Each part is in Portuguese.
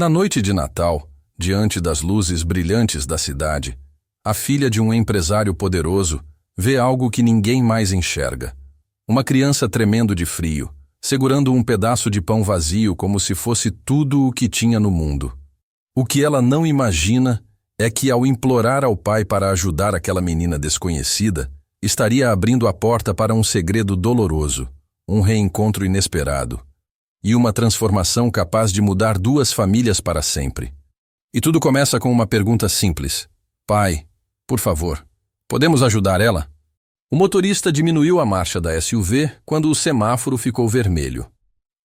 Na noite de Natal, diante das luzes brilhantes da cidade, a filha de um empresário poderoso vê algo que ninguém mais enxerga. Uma criança tremendo de frio, segurando um pedaço de pão vazio como se fosse tudo o que tinha no mundo. O que ela não imagina é que, ao implorar ao pai para ajudar aquela menina desconhecida, estaria abrindo a porta para um segredo doloroso, um reencontro inesperado e uma transformação capaz de mudar duas famílias para sempre. E tudo começa com uma pergunta simples: pai, por favor, podemos ajudar ela? O motorista diminuiu a marcha da SUV quando o semáforo ficou vermelho.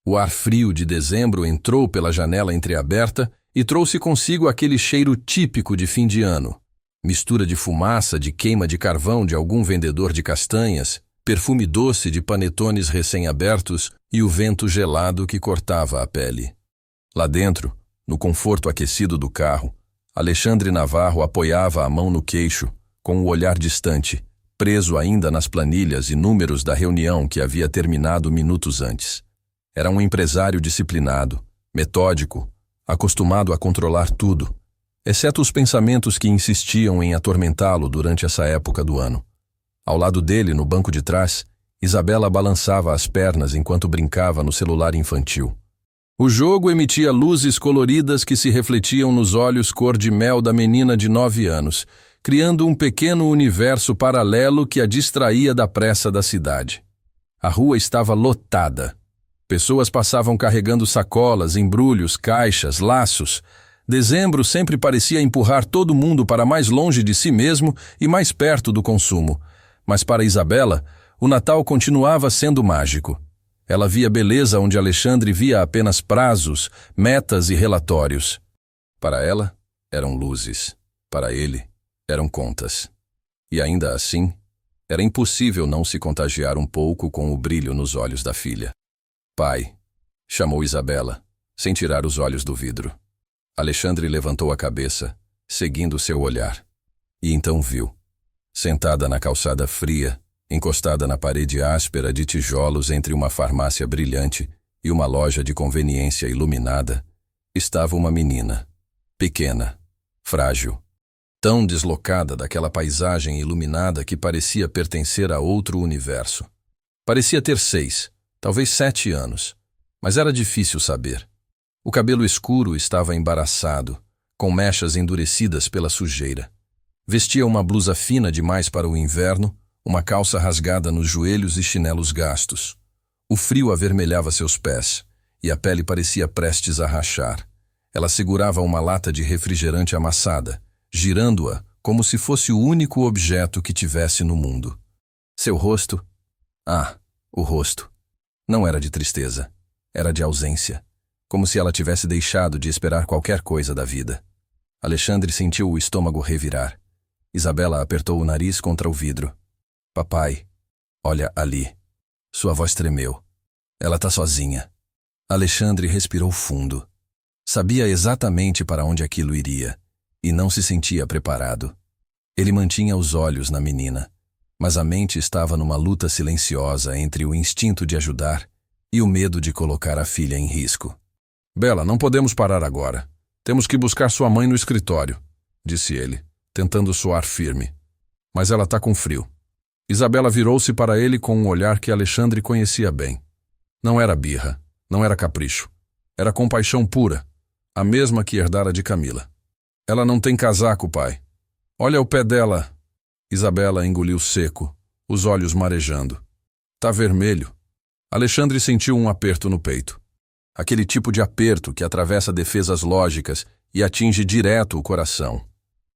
O ar frio de dezembro entrou pela janela entreaberta e trouxe consigo aquele cheiro típico de fim de ano. Mistura de fumaça de queima de carvão de algum vendedor de castanhas, perfume doce de panetones recém-abertos e o vento gelado que cortava a pele. Lá dentro, no conforto aquecido do carro, Alexandre Navarro apoiava a mão no queixo, com o olhar distante, preso ainda nas planilhas e números da reunião que havia terminado minutos antes. Era um empresário disciplinado, metódico, acostumado a controlar tudo, exceto os pensamentos que insistiam em atormentá-lo durante essa época do ano. Ao lado dele, no banco de trás, Isabela balançava as pernas enquanto brincava no celular infantil. O jogo emitia luzes coloridas que se refletiam nos olhos cor de mel da menina de 9 anos, criando um pequeno universo paralelo que a distraía da pressa da cidade. A rua estava lotada. Pessoas passavam carregando sacolas, embrulhos, caixas, laços. Dezembro sempre parecia empurrar todo mundo para mais longe de si mesmo e mais perto do consumo. Mas para Isabela, o Natal continuava sendo mágico. Ela via beleza onde Alexandre via apenas prazos, metas e relatórios. Para ela, eram luzes. Para ele, eram contas. E ainda assim, era impossível não se contagiar um pouco com o brilho nos olhos da filha. Pai, chamou Isabela, sem tirar os olhos do vidro. Alexandre levantou a cabeça, seguindo seu olhar. E então viu. Sentada na calçada fria, encostada na parede áspera de tijolos entre uma farmácia brilhante e uma loja de conveniência iluminada, estava uma menina, pequena, frágil, tão deslocada daquela paisagem iluminada que parecia pertencer a outro universo. Parecia ter 6, talvez 7 anos, mas era difícil saber. O cabelo escuro estava embaraçado, com mechas endurecidas pela sujeira. Vestia uma blusa fina demais para o inverno, uma calça rasgada nos joelhos e chinelos gastos. O frio avermelhava seus pés, e a pele parecia prestes a rachar. Ela segurava uma lata de refrigerante amassada, girando-a como se fosse o único objeto que tivesse no mundo. Seu rosto? O rosto. Não era de tristeza, era de ausência, como se ela tivesse deixado de esperar qualquer coisa da vida. Alexandre sentiu o estômago revirar. Isabela apertou o nariz contra o vidro. Papai, olha ali. Sua voz tremeu. Ela tá sozinha. Alexandre respirou fundo. Sabia exatamente para onde aquilo iria, e não se sentia preparado. Ele mantinha os olhos na menina, mas a mente estava numa luta silenciosa entre o instinto de ajudar e o medo de colocar a filha em risco. Bela, não podemos parar agora. Temos que buscar sua mãe no escritório, disse ele, tentando soar firme. Mas ela tá com frio. Isabela virou-se para ele com um olhar que Alexandre conhecia bem. Não era birra, não era capricho. Era compaixão pura, a mesma que herdara de Camila. Ela não tem casaco, pai. Olha o pé dela. Isabela engoliu seco, os olhos marejando. Tá vermelho. Alexandre sentiu um aperto no peito. Aquele tipo de aperto que atravessa defesas lógicas e atinge direto o coração.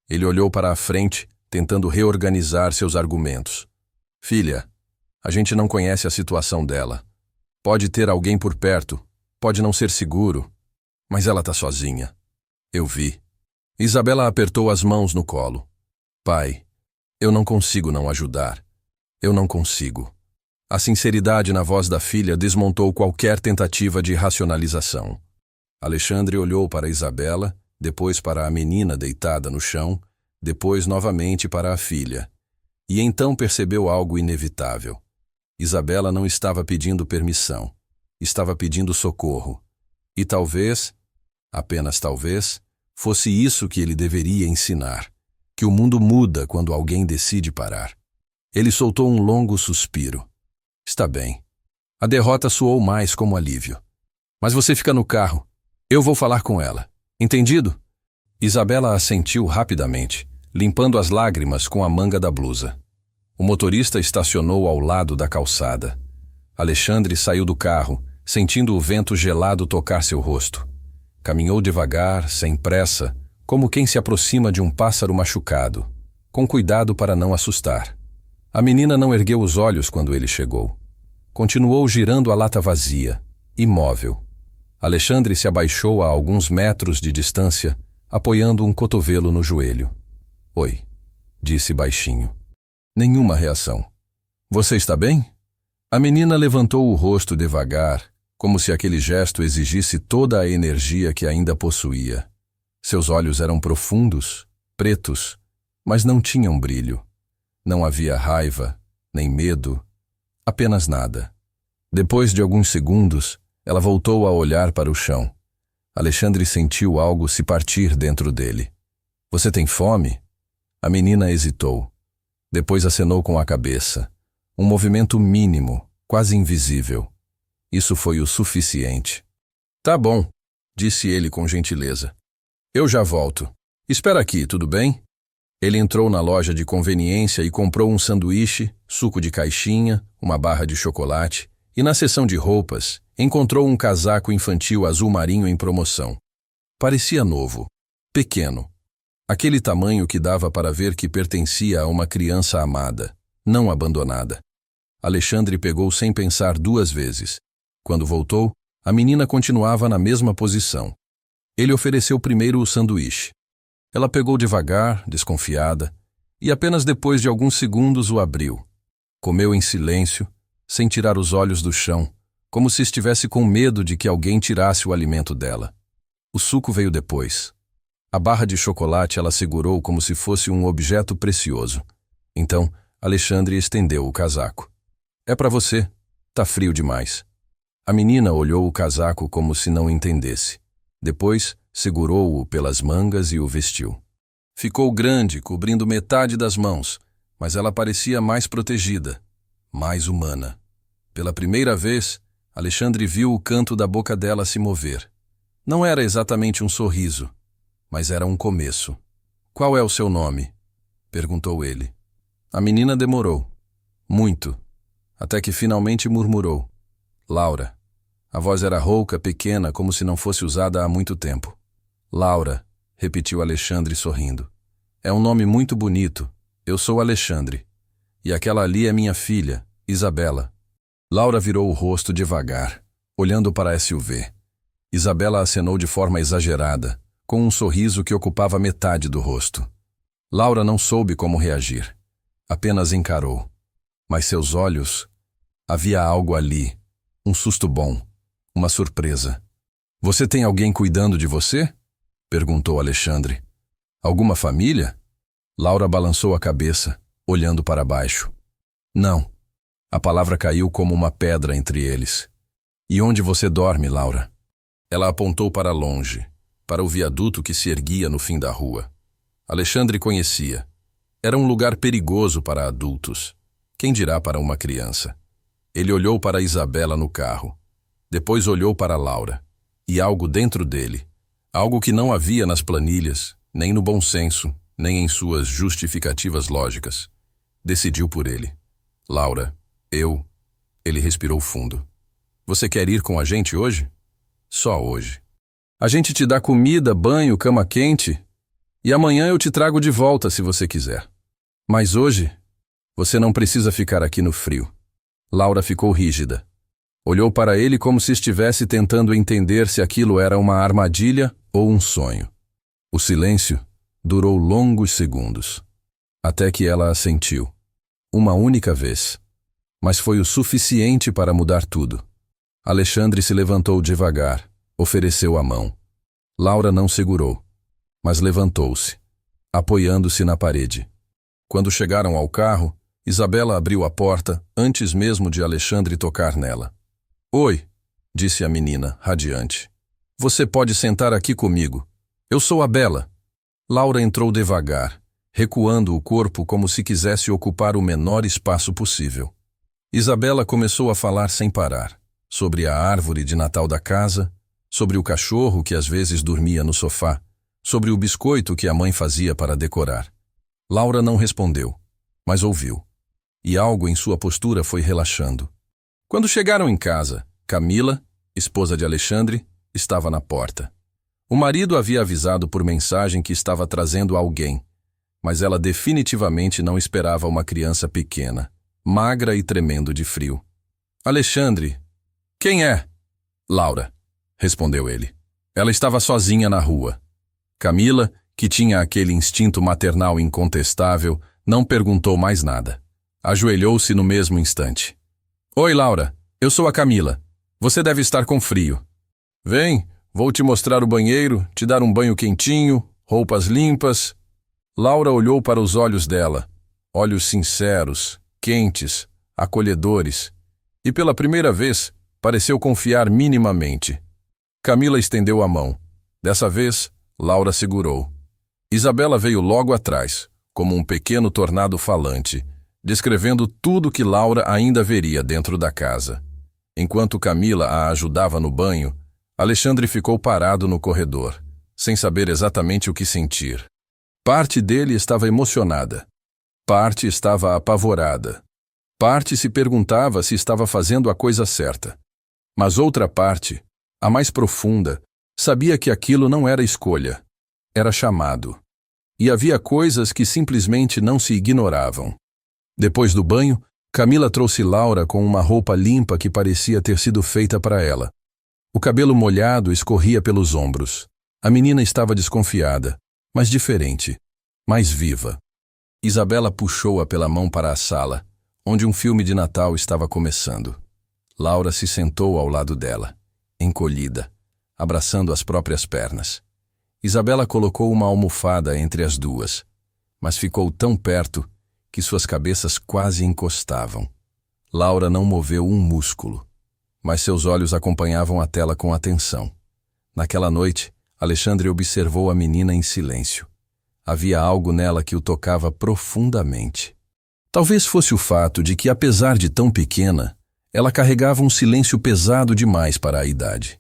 Ele olhou para a frente, tentando reorganizar seus argumentos. Filha, a gente não conhece a situação dela. Pode ter alguém por perto, pode não ser seguro, mas ela tá sozinha. Eu vi. Isabela apertou as mãos no colo. Pai, eu não consigo não ajudar. Eu não consigo. A sinceridade na voz da filha desmontou qualquer tentativa de racionalização. Alexandre olhou para Isabela, depois para a menina deitada no chão, depois novamente para a filha. E então percebeu algo inevitável. Isabela não estava pedindo permissão. Estava pedindo socorro. E talvez Apenas talvez fosse isso que ele deveria ensinar, que o mundo muda quando alguém decide parar. Ele soltou um longo suspiro. Está bem. A derrota soou mais como alívio. Mas você fica no carro. Eu vou falar com ela. Entendido? Isabela assentiu rapidamente, limpando as lágrimas com a manga da blusa. O motorista estacionou ao lado da calçada. Alexandre saiu do carro, sentindo o vento gelado tocar seu rosto. Caminhou devagar, sem pressa, como quem se aproxima de um pássaro machucado, com cuidado para não assustar. A menina não ergueu os olhos quando ele chegou. Continuou girando a lata vazia, imóvel. Alexandre se abaixou a alguns metros de distância, apoiando um cotovelo no joelho. Oi, disse baixinho. Nenhuma reação. Você está bem? A menina levantou o rosto devagar, como se aquele gesto exigisse toda a energia que ainda possuía. Seus olhos eram profundos, pretos, mas não tinham brilho. Não havia raiva, nem medo, apenas nada. Depois de alguns segundos, ela voltou a olhar para o chão. Alexandre sentiu algo se partir dentro dele. Você tem fome? A menina hesitou. Depois acenou com a cabeça. Um movimento mínimo, quase invisível. Isso foi o suficiente. Tá bom, disse ele com gentileza. Eu já volto. Espera aqui, tudo bem? Ele entrou na loja de conveniência e comprou um sanduíche, suco de caixinha, uma barra de chocolate e, na seção de roupas, encontrou um casaco infantil azul marinho em promoção. Parecia novo, pequeno. Aquele tamanho que dava para ver que pertencia a uma criança amada, não abandonada. Alexandre pegou sem pensar 2 vezes. Quando voltou, a menina continuava na mesma posição. Ele ofereceu primeiro o sanduíche. Ela pegou devagar, desconfiada, e apenas depois de alguns segundos o abriu. Comeu em silêncio, sem tirar os olhos do chão, como se estivesse com medo de que alguém tirasse o alimento dela. O suco veio depois. A barra de chocolate ela segurou como se fosse um objeto precioso. Então, Alexandre estendeu o casaco. É para você. Tá frio demais. A menina olhou o casaco como se não entendesse. Depois, segurou-o pelas mangas e o vestiu. Ficou grande, cobrindo metade das mãos, mas ela parecia mais protegida, mais humana. Pela primeira vez, Alexandre viu o canto da boca dela se mover. Não era exatamente um sorriso, mas era um começo. Qual é o seu nome? Perguntou ele. A menina demorou. Muito. Até que finalmente murmurou. Laura. A voz era rouca, pequena, como se não fosse usada há muito tempo. Laura, repetiu Alexandre sorrindo. É um nome muito bonito. Eu sou Alexandre. E aquela ali é minha filha, Isabela. Laura virou o rosto devagar, olhando para a SUV. Isabela acenou de forma exagerada, com um sorriso que ocupava metade do rosto. Laura não soube como reagir. Apenas encarou. Mas seus olhos... Havia algo ali. Um susto bom. Uma surpresa. Você tem alguém cuidando de você? Perguntou Alexandre. Alguma família? Laura balançou a cabeça, olhando para baixo. Não. A palavra caiu como uma pedra entre eles. E onde você dorme, Laura? Ela apontou para longe, para o viaduto que se erguia no fim da rua. Alexandre conhecia. Era um lugar perigoso para adultos. Quem dirá para uma criança? Ele olhou para Isabela no carro. Depois olhou para Laura. E algo dentro dele, algo que não havia nas planilhas, nem no bom senso, nem em suas justificativas lógicas, decidiu por ele. Laura, eu... Ele respirou fundo. Você quer ir com a gente hoje? Só hoje. A gente te dá comida, banho, cama quente, e amanhã eu te trago de volta se você quiser. Mas hoje, você não precisa ficar aqui no frio. Laura ficou rígida. Olhou para ele como se estivesse tentando entender se aquilo era uma armadilha ou um sonho. O silêncio durou longos segundos, até que ela assentiu. Uma única vez. Mas foi o suficiente para mudar tudo. Alexandre se levantou devagar, ofereceu a mão. Laura não segurou, mas levantou-se, apoiando-se na parede. Quando chegaram ao carro, Isabela abriu a porta antes mesmo de Alexandre tocar nela. Oi, disse a menina, radiante. Você pode sentar aqui comigo. Eu sou a Bela. Laura entrou devagar, recuando o corpo como se quisesse ocupar o menor espaço possível. Isabela começou a falar sem parar, sobre a árvore de Natal da casa, sobre o cachorro que às vezes dormia no sofá, sobre o biscoito que a mãe fazia para decorar. Laura não respondeu, mas ouviu, e algo em sua postura foi relaxando. Quando chegaram em casa, Camila, esposa de Alexandre, estava na porta. O marido havia avisado por mensagem que estava trazendo alguém, mas ela definitivamente não esperava uma criança pequena, magra e tremendo de frio. Alexandre, quem é? Laura, respondeu ele. Ela estava sozinha na rua. Camila, que tinha aquele instinto maternal incontestável, não perguntou mais nada. Ajoelhou-se no mesmo instante. Oi, Laura, eu sou a Camila. Você deve estar com frio. Vem, vou te mostrar o banheiro, te dar um banho quentinho, roupas limpas. Laura olhou para os olhos dela, olhos sinceros, quentes, acolhedores, e pela primeira vez pareceu confiar minimamente. Camila estendeu a mão. Dessa vez, Laura segurou. Isabela veio logo atrás, como um pequeno tornado falante, descrevendo tudo que Laura ainda veria dentro da casa. Enquanto Camila a ajudava no banho, Alexandre ficou parado no corredor, sem saber exatamente o que sentir. Parte dele estava emocionada, parte estava apavorada, parte se perguntava se estava fazendo a coisa certa. Mas outra parte, a mais profunda, sabia que aquilo não era escolha, era chamado. E havia coisas que simplesmente não se ignoravam. Depois do banho, Camila trouxe Laura com uma roupa limpa que parecia ter sido feita para ela. O cabelo molhado escorria pelos ombros. A menina estava desconfiada, mas diferente, mais viva. Isabela puxou-a pela mão para a sala, onde um filme de Natal estava começando. Laura se sentou ao lado dela, encolhida, abraçando as próprias pernas. Isabela colocou uma almofada entre as duas, mas ficou tão perto que suas cabeças quase encostavam. Laura não moveu um músculo, mas seus olhos acompanhavam a tela com atenção. Naquela noite, Alexandre observou a menina em silêncio. Havia algo nela que o tocava profundamente. Talvez fosse o fato de que, apesar de tão pequena, ela carregava um silêncio pesado demais para a idade.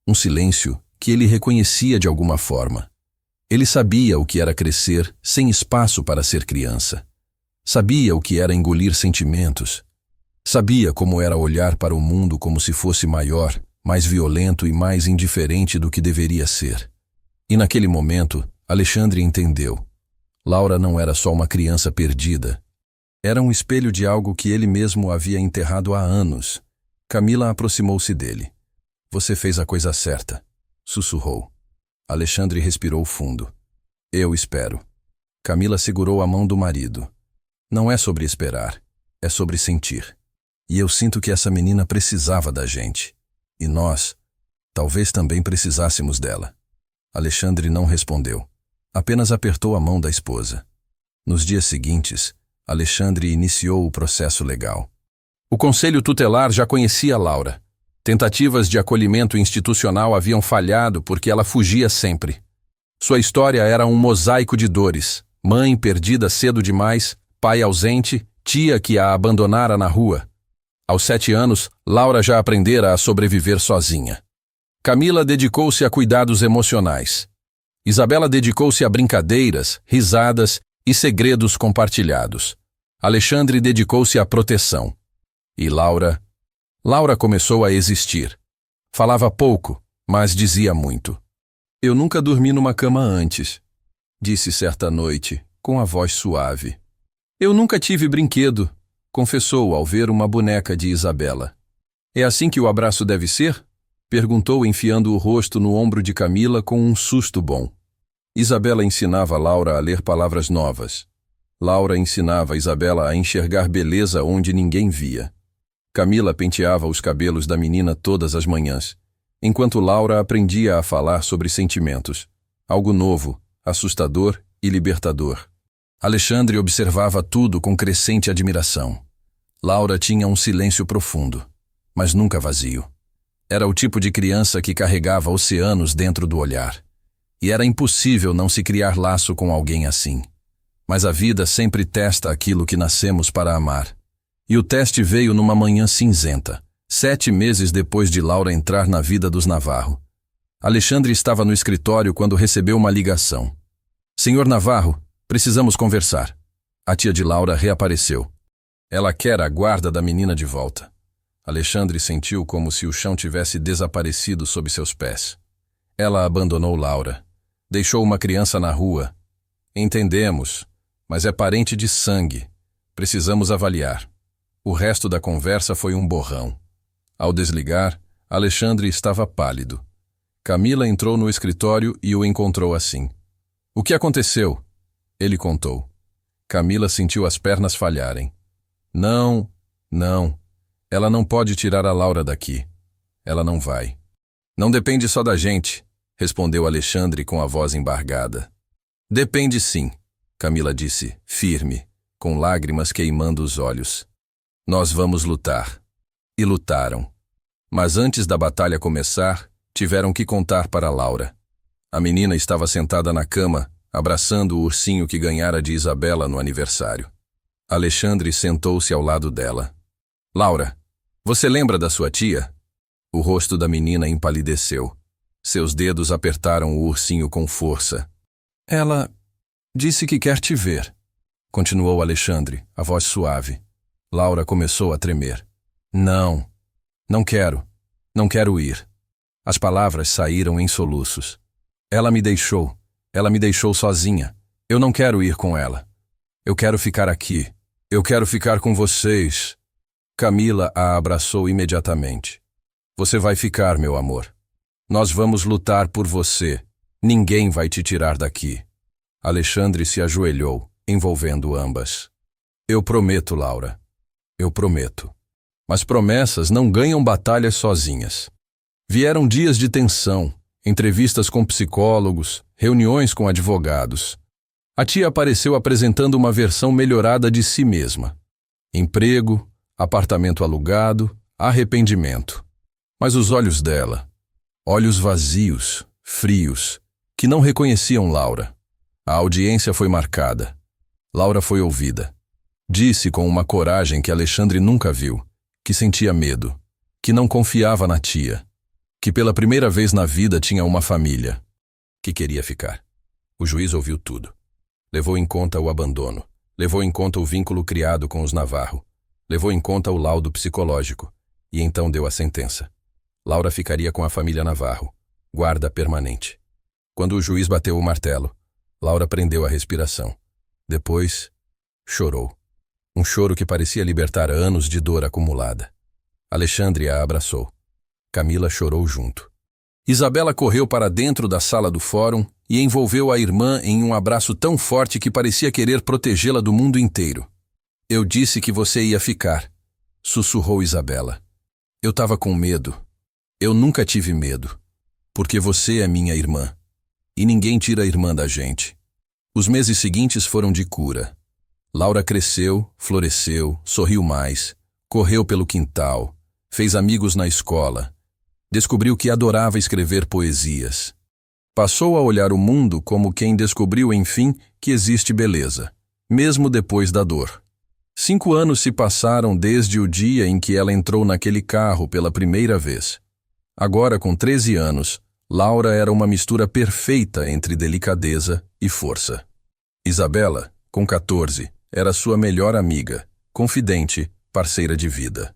Um silêncio que ele reconhecia de alguma forma. Ele sabia o que era crescer sem espaço para ser criança. Sabia o que era engolir sentimentos. Sabia como era olhar para o mundo como se fosse maior, mais violento e mais indiferente do que deveria ser. E naquele momento, Alexandre entendeu. Laura não era só uma criança perdida. Era um espelho de algo que ele mesmo havia enterrado há anos. Camila aproximou-se dele. Você fez a coisa certa, sussurrou. Alexandre respirou fundo. Eu espero. Camila segurou a mão do marido. Não é sobre esperar, é sobre sentir. E eu sinto que essa menina precisava da gente. E nós, talvez também precisássemos dela. Alexandre não respondeu. Apenas apertou a mão da esposa. Nos dias seguintes, Alexandre iniciou o processo legal. O Conselho Tutelar já conhecia Laura. Tentativas de acolhimento institucional haviam falhado porque ela fugia sempre. Sua história era um mosaico de dores. Mãe perdida cedo demais, pai ausente, tia que a abandonara na rua. Aos 7 anos, Laura já aprendera a sobreviver sozinha. Camila dedicou-se a cuidados emocionais. Isabela dedicou-se a brincadeiras, risadas e segredos compartilhados. Alexandre dedicou-se à proteção. E Laura começou a existir. Falava pouco, mas dizia muito. Eu nunca dormi numa cama antes, disse certa noite, com a voz suave. Eu nunca tive brinquedo, confessou ao ver uma boneca de Isabela. É assim que o abraço deve ser? Perguntou enfiando o rosto no ombro de Camila com um susto bom. Isabela ensinava Laura a ler palavras novas. Laura ensinava Isabela a enxergar beleza onde ninguém via. Camila penteava os cabelos da menina todas as manhãs, enquanto Laura aprendia a falar sobre sentimentos, algo novo, assustador e libertador. Alexandre observava tudo com crescente admiração. Laura tinha um silêncio profundo, mas nunca vazio. Era o tipo de criança que carregava oceanos dentro do olhar. E era impossível não se criar laço com alguém assim. Mas a vida sempre testa aquilo que nascemos para amar. E o teste veio numa manhã cinzenta, 7 meses depois de Laura entrar na vida dos Navarro. Alexandre estava no escritório quando recebeu uma ligação. Senhor Navarro, precisamos conversar. A tia de Laura reapareceu. Ela quer a guarda da menina de volta. Alexandre sentiu como se o chão tivesse desaparecido sob seus pés. Ela abandonou Laura. Deixou uma criança na rua. Entendemos, mas é parente de sangue. Precisamos avaliar. O resto da conversa foi um borrão. Ao desligar, Alexandre estava pálido. Camila entrou no escritório e o encontrou assim. O que aconteceu? Ele contou. Camila sentiu as pernas falharem. Não. Ela não pode tirar a Laura daqui. Ela não vai. Não depende só da gente, respondeu Alexandre com a voz embargada. Depende sim, Camila disse, firme, com lágrimas queimando os olhos. Nós vamos lutar. E lutaram. Mas antes da batalha começar, tiveram que contar para Laura. A menina estava sentada na cama, abraçando o ursinho que ganhara de Isabela no aniversário. Alexandre sentou-se ao lado dela. Laura, você lembra da sua tia? O rosto da menina empalideceu. Seus dedos apertaram o ursinho com força. Ela disse que quer te ver, continuou Alexandre, a voz suave. Laura começou a tremer. Não quero ir. As palavras saíram em soluços. Ela me deixou sozinha. Eu não quero ir com ela. Eu quero ficar aqui. Eu quero ficar com vocês. Camila a abraçou imediatamente. Você vai ficar, meu amor. Nós vamos lutar por você. Ninguém vai te tirar daqui. Alexandre se ajoelhou, envolvendo ambas. Eu prometo, Laura. Eu prometo. Mas promessas não ganham batalhas sozinhas. Vieram dias de tensão, entrevistas com psicólogos, reuniões com advogados. A tia apareceu apresentando uma versão melhorada de si mesma. Emprego, apartamento alugado, arrependimento. Mas os olhos dela, olhos vazios, frios, que não reconheciam Laura. A audiência foi marcada. Laura foi ouvida. Disse com uma coragem que Alexandre nunca viu, que sentia medo, que não confiava na tia, que pela primeira vez na vida tinha uma família, que queria ficar. O juiz ouviu tudo. Levou em conta o abandono, levou em conta o vínculo criado com os Navarro, levou em conta o laudo psicológico, e então deu a sentença. Laura ficaria com a família Navarro, guarda permanente. Quando o juiz bateu o martelo, Laura prendeu a respiração. Depois, chorou. Um choro que parecia libertar anos de dor acumulada. Alexandre a abraçou. Camila chorou junto. Isabela correu para dentro da sala do fórum e envolveu a irmã em um abraço tão forte que parecia querer protegê-la do mundo inteiro. Eu disse que você ia ficar, sussurrou Isabela. Eu estava com medo. Eu nunca tive medo. Porque você é minha irmã. E ninguém tira a irmã da gente. Os meses seguintes foram de cura. Laura cresceu, floresceu, sorriu mais, correu pelo quintal, fez amigos na escola, descobriu que adorava escrever poesias. Passou a olhar o mundo como quem descobriu, enfim, que existe beleza, mesmo depois da dor. 5 anos se passaram desde o dia em que ela entrou naquele carro pela primeira vez. Agora, com 13 anos, Laura era uma mistura perfeita entre delicadeza e força. Isabela, com 14, era sua melhor amiga, confidente, parceira de vida.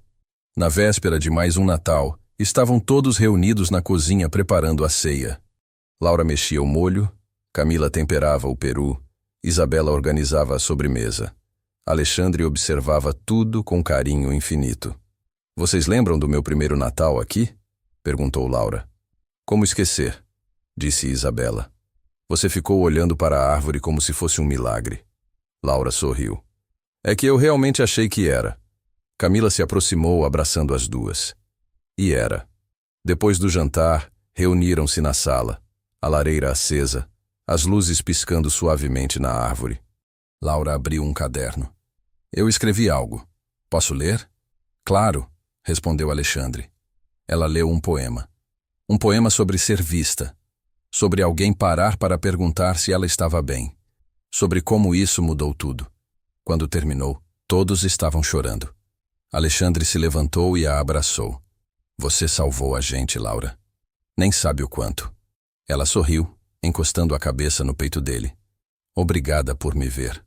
Na véspera de mais um Natal, estavam todos reunidos na cozinha preparando a ceia. Laura mexia o molho, Camila temperava o peru, Isabela organizava a sobremesa. Alexandre observava tudo com carinho infinito. Vocês lembram do meu primeiro Natal aqui? Perguntou Laura. Como esquecer? Disse Isabela. Você ficou olhando para a árvore como se fosse um milagre. Laura sorriu. É que eu realmente achei que era. Camila se aproximou abraçando as duas. E era. Depois do jantar, reuniram-se na sala, a lareira acesa, as luzes piscando suavemente na árvore. Laura abriu um caderno. Eu escrevi algo. Posso ler? Claro, respondeu Alexandre. ela leu um poema. Um poema sobre ser vista, sobre alguém parar para perguntar se ela estava bem, sobre como isso mudou tudo. Quando terminou, todos estavam chorando. Alexandre se levantou e a abraçou. Você salvou a gente, Laura. Nem sabe o quanto. Ela sorriu, encostando a cabeça no peito dele. Obrigada por me ver.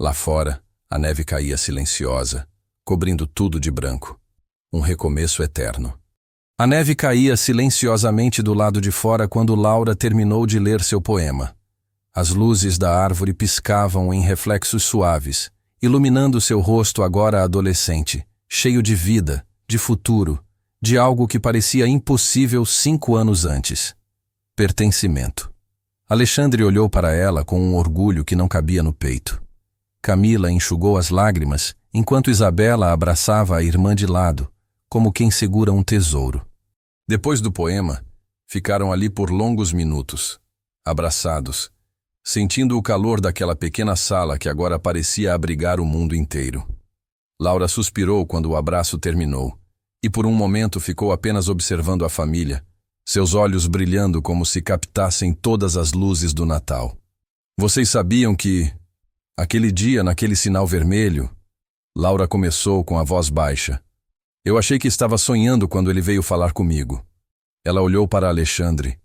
Lá fora, a neve caía silenciosa, cobrindo tudo de branco. Um recomeço eterno. A neve caía silenciosamente do lado de fora quando Laura terminou de ler seu poema. As luzes da árvore piscavam em reflexos suaves, iluminando seu rosto agora adolescente, cheio de vida, de futuro, de algo que parecia impossível 5 anos antes. Pertencimento. Alexandre olhou para ela com um orgulho que não cabia no peito. Camila enxugou as lágrimas, enquanto Isabela abraçava a irmã de lado, como quem segura um tesouro. Depois do poema, ficaram ali por longos minutos, abraçados, sentindo o calor daquela pequena sala que agora parecia abrigar o mundo inteiro. Laura suspirou quando o abraço terminou, e por um momento ficou apenas observando a família, seus olhos brilhando como se captassem todas as luzes do Natal. Vocês sabiam que, aquele dia, naquele sinal vermelho, Laura começou com a voz baixa. Eu achei que estava sonhando quando ele veio falar comigo. Ela olhou para Alexandre.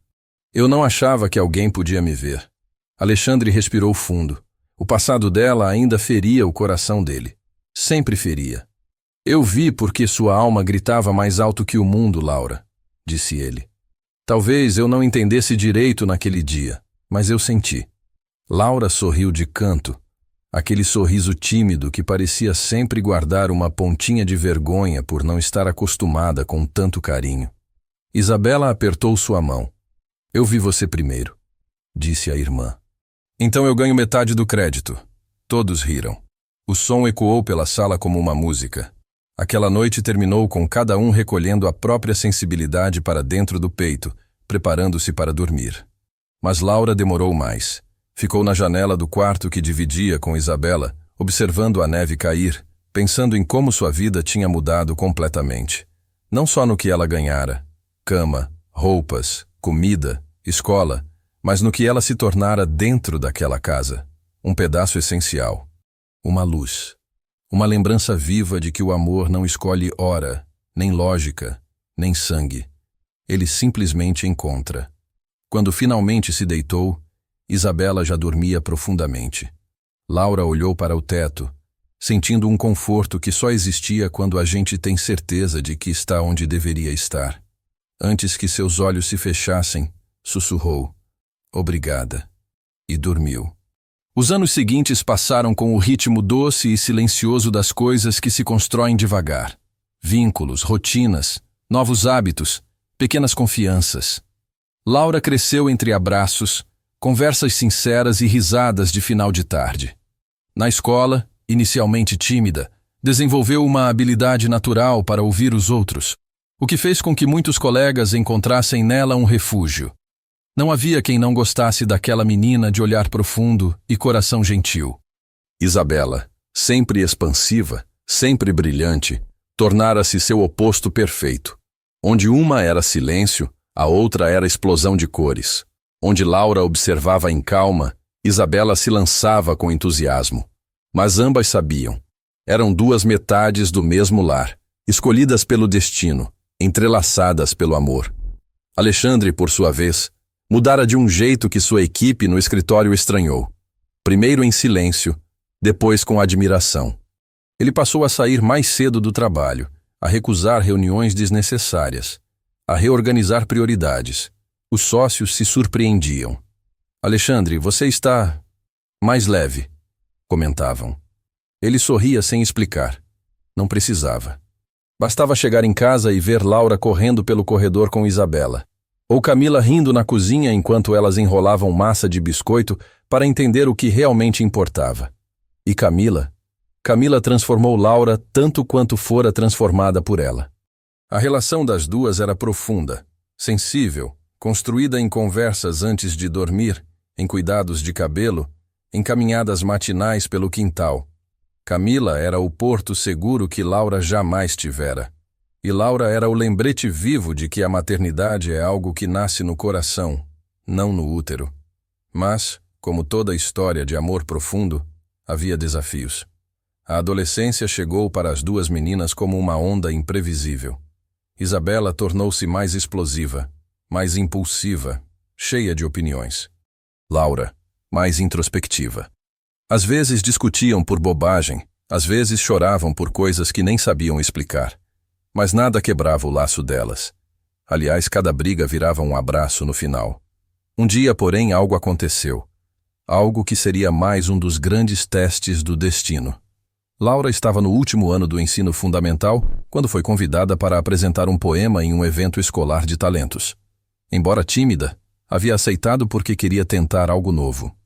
Eu não achava que alguém podia me ver. Alexandre respirou fundo. O passado dela ainda feria o coração dele. Sempre feria. Eu vi porque sua alma gritava mais alto que o mundo, Laura, disse ele. Talvez eu não entendesse direito naquele dia, mas eu senti. Laura sorriu de canto, aquele sorriso tímido que parecia sempre guardar uma pontinha de vergonha por não estar acostumada com tanto carinho. Isabela apertou sua mão. Eu vi você primeiro, disse a irmã. Então eu ganho metade do crédito. Todos riram. O som ecoou pela sala como uma música. Aquela noite terminou com cada um recolhendo a própria sensibilidade para dentro do peito, preparando-se para dormir. Mas Laura demorou mais. Ficou na janela do quarto que dividia com Isabela, observando a neve cair, pensando em como sua vida tinha mudado completamente. Não só no que ela ganhara, cama, roupas, comida, escola, mas no que ela se tornara dentro daquela casa, um pedaço essencial, uma luz. Uma lembrança viva de que o amor não escolhe hora, nem lógica, nem sangue. Ele simplesmente encontra. Quando finalmente se deitou, Isabela já dormia profundamente. Laura olhou para o teto, sentindo um conforto que só existia quando a gente tem certeza de que está onde deveria estar. Antes que seus olhos se fechassem, sussurrou, obrigada, e dormiu. Os anos seguintes passaram com o ritmo doce e silencioso das coisas que se constroem devagar. Vínculos, rotinas, novos hábitos, pequenas confianças. Laura cresceu entre abraços, conversas sinceras e risadas de final de tarde. Na escola, inicialmente tímida, desenvolveu uma habilidade natural para ouvir os outros, o que fez com que muitos colegas encontrassem nela um refúgio. Não havia quem não gostasse daquela menina de olhar profundo e coração gentil. Isabela, sempre expansiva, sempre brilhante, tornara-se seu oposto perfeito. Onde uma era silêncio, a outra era explosão de cores. Onde Laura observava em calma, Isabela se lançava com entusiasmo. Mas ambas sabiam. Eram duas metades do mesmo lar, escolhidas pelo destino, entrelaçadas pelo amor. Alexandre, por sua vez, mudara de um jeito que sua equipe no escritório estranhou. Primeiro em silêncio, depois com admiração. Ele passou a sair mais cedo do trabalho, a recusar reuniões desnecessárias, a reorganizar prioridades. Os sócios se surpreendiam. Alexandre, você está mais leve, comentavam. Ele sorria sem explicar. Não precisava. Bastava chegar em casa e ver Laura correndo pelo corredor com Isabela. Ou Camila rindo na cozinha enquanto elas enrolavam massa de biscoito para entender o que realmente importava. E Camila transformou Laura tanto quanto fora transformada por ela. A relação das duas era profunda, sensível, construída em conversas antes de dormir, em cuidados de cabelo, em caminhadas matinais pelo quintal. Camila era o porto seguro que Laura jamais tivera. E Laura era o lembrete vivo de que a maternidade é algo que nasce no coração, não no útero. Mas, como toda história de amor profundo, havia desafios. A adolescência chegou para as duas meninas como uma onda imprevisível. Isabela tornou-se mais explosiva, mais impulsiva, cheia de opiniões. Laura, mais introspectiva. Às vezes discutiam por bobagem, às vezes choravam por coisas que nem sabiam explicar. Mas nada quebrava o laço delas. Aliás, cada briga virava um abraço no final. Um dia, porém, algo aconteceu. Algo que seria mais um dos grandes testes do destino. Laura estava no último ano do ensino fundamental quando foi convidada para apresentar um poema em um evento escolar de talentos. Embora tímida, havia aceitado porque queria tentar algo novo.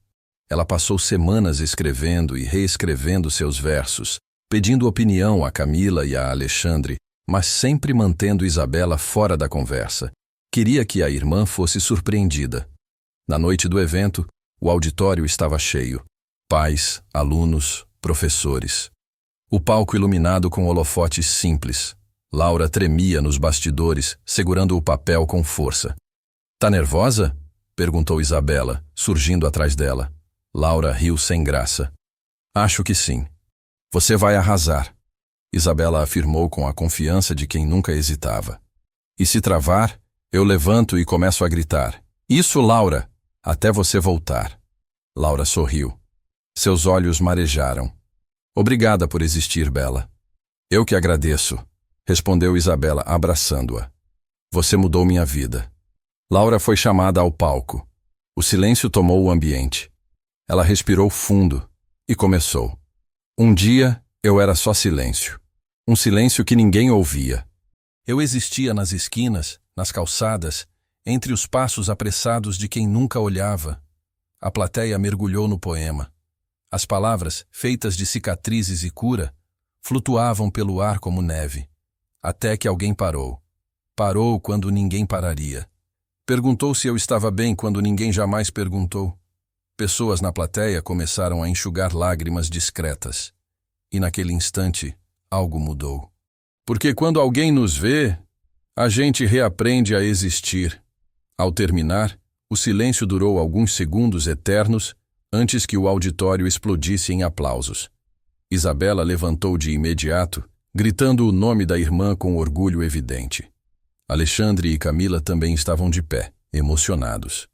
Ela passou semanas escrevendo e reescrevendo seus versos, pedindo opinião a Camila e a Alexandre, mas sempre mantendo Isabela fora da conversa. Queria que a irmã fosse surpreendida. Na noite do evento, o auditório estava cheio. Pais, alunos, professores. O palco iluminado com holofotes simples. Laura tremia nos bastidores, segurando o papel com força. "Tá nervosa?" perguntou Isabela, surgindo atrás dela. Laura riu sem graça. "Acho que sim. Você vai arrasar." Isabela afirmou com a confiança de quem nunca hesitava. "E se travar, eu levanto e começo a gritar. Isso, Laura, até você voltar." Laura sorriu. Seus olhos marejaram. "Obrigada por existir, Bela." "Eu que agradeço", respondeu Isabela, abraçando-a. "Você mudou minha vida." Laura foi chamada ao palco. O silêncio tomou o ambiente. Ela respirou fundo e começou. "Um dia, eu era só silêncio. Um silêncio que ninguém ouvia. Eu existia nas esquinas, nas calçadas, entre os passos apressados de quem nunca olhava." A plateia mergulhou no poema. As palavras, feitas de cicatrizes e cura, flutuavam pelo ar como neve. Até que alguém parou. Parou quando ninguém pararia. Perguntou se eu estava bem quando ninguém jamais perguntou. Pessoas na plateia começaram a enxugar lágrimas discretas. E naquele instante, algo mudou. Porque quando alguém nos vê, a gente reaprende a existir. Ao terminar, o silêncio durou alguns segundos eternos antes que o auditório explodisse em aplausos. Isabela levantou de imediato, gritando o nome da irmã com orgulho evidente. Alexandre e Camila também estavam de pé, emocionados.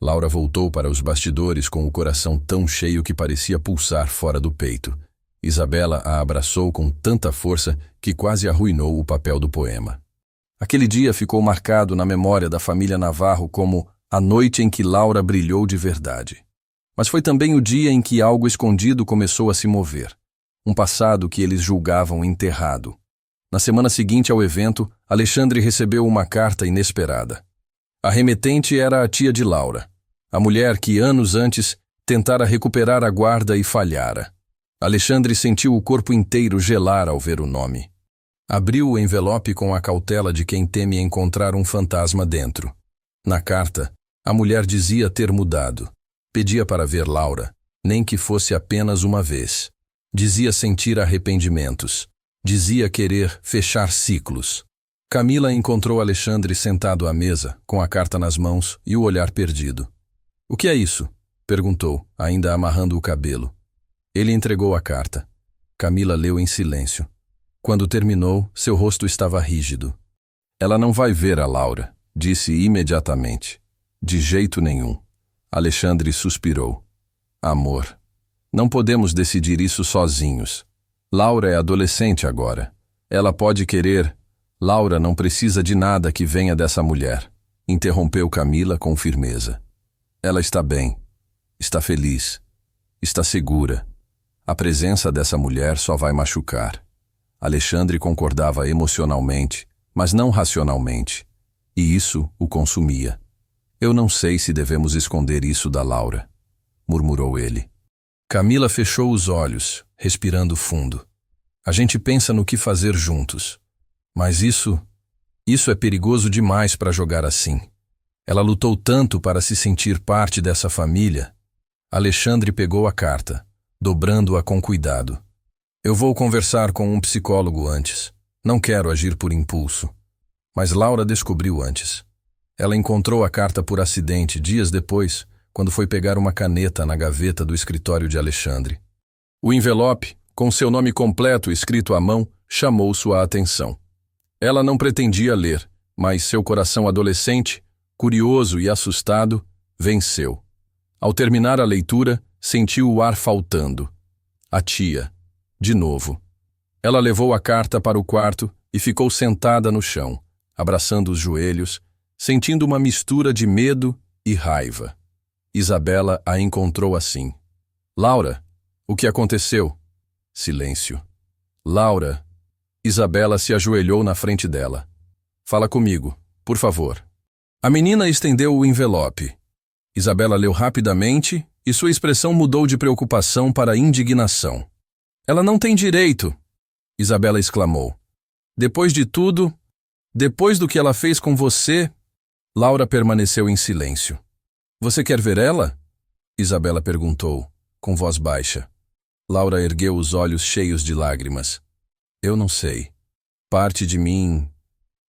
Laura voltou para os bastidores com o coração tão cheio que parecia pulsar fora do peito. Isabela a abraçou com tanta força que quase arruinou o papel do poema. Aquele dia ficou marcado na memória da família Navarro como a noite em que Laura brilhou de verdade. Mas foi também o dia em que algo escondido começou a se mover. Um passado que eles julgavam enterrado. Na semana seguinte ao evento, Alexandre recebeu uma carta inesperada. A remetente era a tia de Laura, a mulher que anos antes tentara recuperar a guarda e falhara. Alexandre sentiu o corpo inteiro gelar ao ver o nome. Abriu o envelope com a cautela de quem teme encontrar um fantasma dentro. Na carta, a mulher dizia ter mudado. Pedia para ver Laura, nem que fosse apenas uma vez. Dizia sentir arrependimentos. Dizia querer fechar ciclos. Camila encontrou Alexandre sentado à mesa, com a carta nas mãos e o olhar perdido. "O que é isso?" perguntou, ainda amarrando o cabelo. Ele entregou a carta. Camila leu em silêncio. Quando terminou, seu rosto estava rígido. "Ela não vai ver a Laura", disse imediatamente. "De jeito nenhum." Alexandre suspirou. "Amor, não podemos decidir isso sozinhos. Laura é adolescente agora. Ela pode querer. Laura não precisa de nada que venha dessa mulher", interrompeu Camila com firmeza. "Ela está bem. Está feliz. Está segura. A presença dessa mulher só vai machucar." Alexandre concordava emocionalmente, mas não racionalmente. E isso o consumia. "Eu não sei se devemos esconder isso da Laura", murmurou ele. Camila fechou os olhos, respirando fundo. "A gente pensa no que fazer juntos. Mas isso é perigoso demais para jogar assim. Ela lutou tanto para se sentir parte dessa família." Alexandre pegou a carta, dobrando-a com cuidado. "Eu vou conversar com um psicólogo antes." Não quero agir por impulso. Mas Laura descobriu antes. Ela encontrou a carta por acidente dias depois, quando foi pegar uma caneta na gaveta do escritório de Alexandre. O envelope, com seu nome completo escrito à mão, chamou sua atenção. Ela não pretendia ler, mas seu coração adolescente, curioso e assustado, venceu. Ao terminar a leitura, sentiu o ar faltando. A tia, de novo. Ela levou a carta para o quarto e ficou sentada no chão, abraçando os joelhos, sentindo uma mistura de medo e raiva. Isabela a encontrou assim. Laura, o que aconteceu? Silêncio. Laura. Isabela se ajoelhou na frente dela. Fala comigo, por favor. A menina estendeu o envelope. Isabela leu rapidamente e sua expressão mudou de preocupação para indignação. Ela não tem direito, Isabela exclamou. Depois de tudo, depois do que ela fez com você... Laura permaneceu em silêncio. Você quer ver ela? Isabela perguntou, com voz baixa. Laura ergueu os olhos cheios de lágrimas. Eu não sei. Parte de mim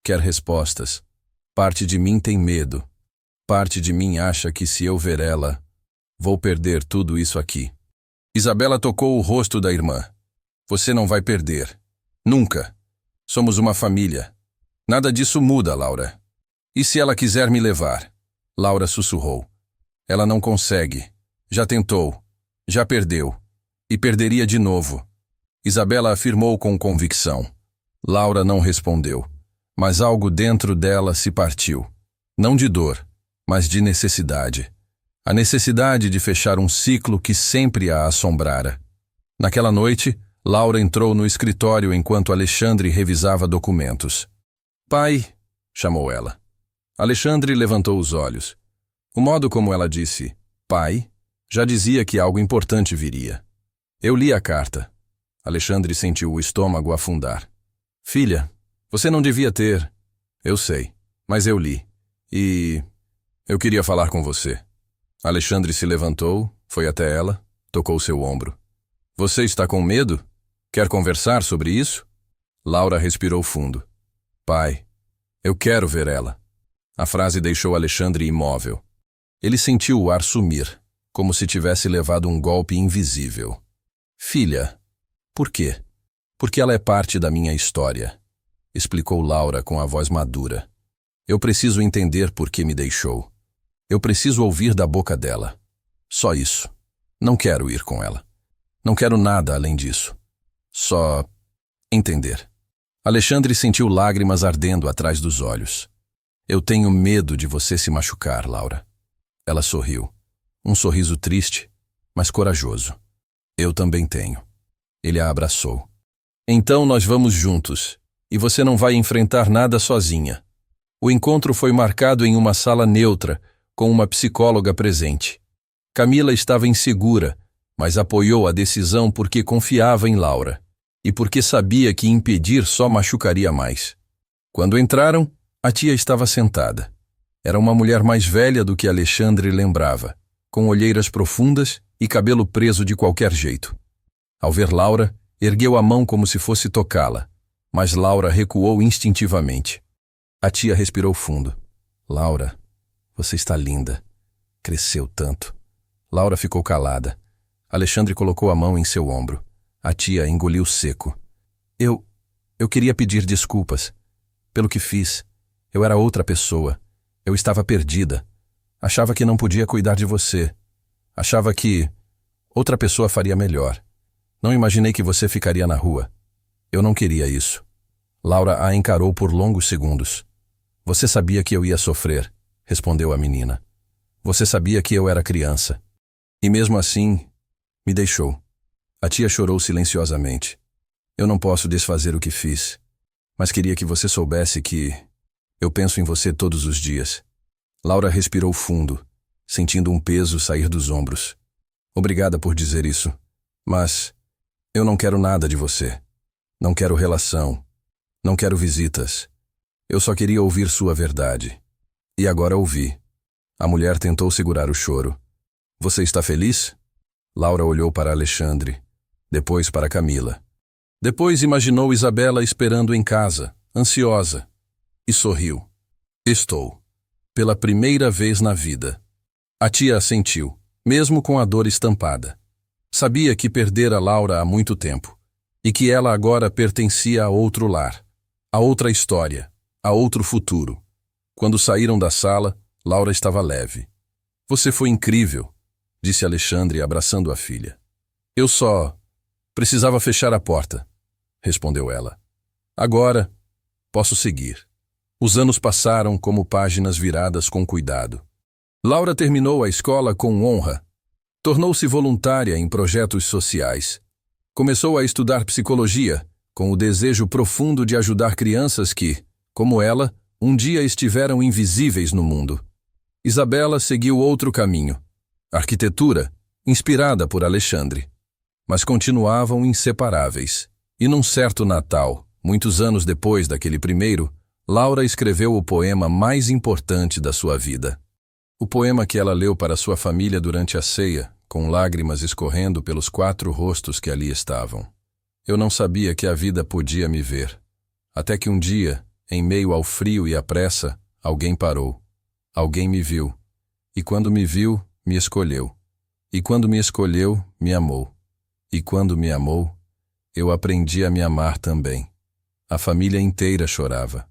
quer respostas. Parte de mim tem medo. Parte de mim acha que se eu ver ela, vou perder tudo isso aqui. Isabela tocou o rosto da irmã. Você não vai perder. Nunca. Somos uma família. Nada disso muda, Laura. E se ela quiser me levar? Laura sussurrou. Ela não consegue. Já tentou. Já perdeu. E perderia de novo. Isabela afirmou com convicção. Laura não respondeu. Mas algo dentro dela se partiu. Não de dor, mas de necessidade. A necessidade de fechar um ciclo que sempre a assombrara. Naquela noite, Laura entrou no escritório enquanto Alexandre revisava documentos. Pai, chamou ela. Alexandre levantou os olhos. O modo como ela disse, pai, já dizia que algo importante viria. Eu li a carta. Alexandre sentiu o estômago afundar. Filha, você não devia ter... Eu sei, mas eu li. E... eu queria falar com você. Alexandre se levantou, foi até ela, tocou seu ombro. Você está com medo? Quer conversar sobre isso? Laura respirou fundo. Pai, eu quero ver ela. A frase deixou Alexandre imóvel. Ele sentiu o ar sumir, como se tivesse levado um golpe invisível. Filha, por quê? Porque ela é parte da minha história, explicou Laura com a voz madura. Eu preciso entender por que me deixou. Eu preciso ouvir da boca dela. Só isso. Não quero ir com ela. Não quero nada além disso. Só entender. Alexandre sentiu lágrimas ardendo atrás dos olhos. Eu tenho medo de você se machucar, Laura. Ela sorriu. Um sorriso triste, mas corajoso. Eu também tenho. Ele a abraçou. Então nós vamos juntos, e você não vai enfrentar nada sozinha. O encontro foi marcado em uma sala neutra, com uma psicóloga presente. Camila estava insegura, mas apoiou a decisão porque confiava em Laura, e porque sabia que impedir só machucaria mais. Quando entraram, a tia estava sentada. Era uma mulher mais velha do que Alexandre lembrava, com olheiras profundas e cabelo preso de qualquer jeito. Ao ver Laura, ergueu a mão como se fosse tocá-la, mas Laura recuou instintivamente. A tia respirou fundo. Laura, você está linda. Cresceu tanto. Laura ficou calada. Alexandre colocou a mão em seu ombro. A tia engoliu seco. Eu queria pedir desculpas. Pelo que fiz. Eu era outra pessoa. Eu estava perdida. Achava que não podia cuidar de você. Achava que outra pessoa faria melhor. Não imaginei que você ficaria na rua. Eu não queria isso. Laura a encarou por longos segundos. Você sabia que eu ia sofrer, respondeu a menina. Você sabia que eu era criança. E mesmo assim, me deixou. A tia chorou silenciosamente. Eu não posso desfazer o que fiz, mas queria que você soubesse que eu penso em você todos os dias. Laura respirou fundo, sentindo um peso sair dos ombros. Obrigada por dizer isso, mas eu não quero nada de você. Não quero relação. Não quero visitas. Eu só queria ouvir sua verdade. E agora ouvi. A mulher tentou segurar o choro. Você está feliz? Laura olhou para Alexandre, depois para Camila. Depois imaginou Isabela esperando em casa, ansiosa, e sorriu. Estou. Pela primeira vez na vida. A tia assentiu, mesmo com a dor estampada. Sabia que perdera Laura há muito tempo, e que ela agora pertencia a outro lar, a outra história, a outro futuro. Quando saíram da sala, Laura estava leve. Você foi incrível, disse Alexandre abraçando a filha. Eu só precisava fechar a porta, respondeu ela. Agora, posso seguir. Os anos passaram como páginas viradas com cuidado. Laura terminou a escola com honra. Tornou-se voluntária em projetos sociais. Começou a estudar psicologia, com o desejo profundo de ajudar crianças que, como ela, um dia estiveram invisíveis no mundo. Isabela seguiu outro caminho. Arquitetura, inspirada por Alexandre. Mas continuavam inseparáveis. E num certo Natal, muitos anos depois daquele primeiro, Laura escreveu o poema mais importante da sua vida. O poema que ela leu para sua família durante a ceia, com lágrimas escorrendo pelos 4 rostos que ali estavam. Eu não sabia que a vida podia me ver. Até que um dia, em meio ao frio e à pressa, alguém parou. Alguém me viu. E quando me viu, me escolheu. E quando me escolheu, me amou. E quando me amou, eu aprendi a me amar também. A família inteira chorava.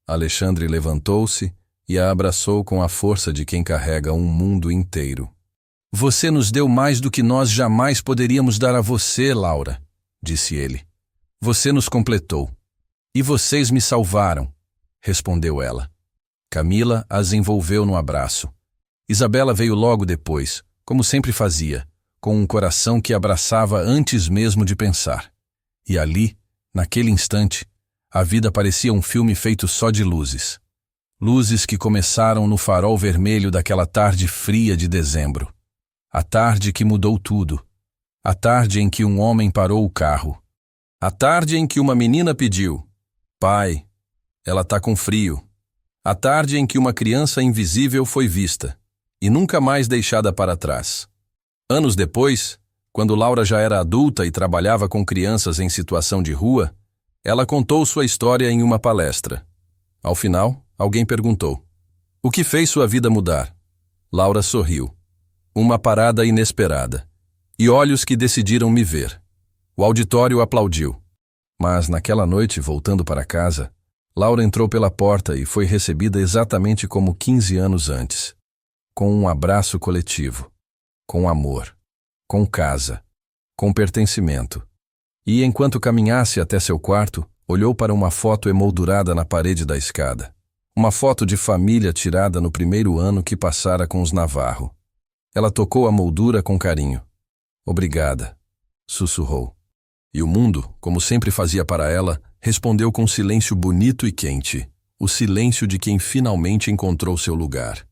Alexandre levantou-se e a abraçou com a força de quem carrega um mundo inteiro. Você nos deu mais do que nós jamais poderíamos dar a você, Laura, disse ele. Você nos completou. E vocês me salvaram, respondeu ela. Camila as envolveu no abraço. Isabela veio logo depois, como sempre fazia, com um coração que abraçava antes mesmo de pensar. E ali, naquele instante, a vida parecia um filme feito só de luzes. Luzes que começaram no farol vermelho daquela tarde fria de dezembro. A tarde que mudou tudo. A tarde em que um homem parou o carro. A tarde em que uma menina pediu: Pai, ela tá com frio. A tarde em que uma criança invisível foi vista e nunca mais deixada para trás. Anos depois, quando Laura já era adulta e trabalhava com crianças em situação de rua, ela contou sua história em uma palestra. Ao final, alguém perguntou: O que fez sua vida mudar? Laura sorriu. Uma parada inesperada. E olhos que decidiram me ver. O auditório aplaudiu. Mas naquela noite, voltando para casa, Laura entrou pela porta e foi recebida exatamente como 15 anos antes. Com um abraço coletivo. Com amor. Com casa. Com pertencimento. E enquanto caminhasse até seu quarto, olhou para uma foto emoldurada na parede da escada. Uma foto de família tirada no primeiro ano que passara com os Navarro. Ela tocou a moldura com carinho. Obrigada, sussurrou. E o mundo, como sempre fazia para ela, respondeu com silêncio bonito e quente, o silêncio de quem finalmente encontrou seu lugar.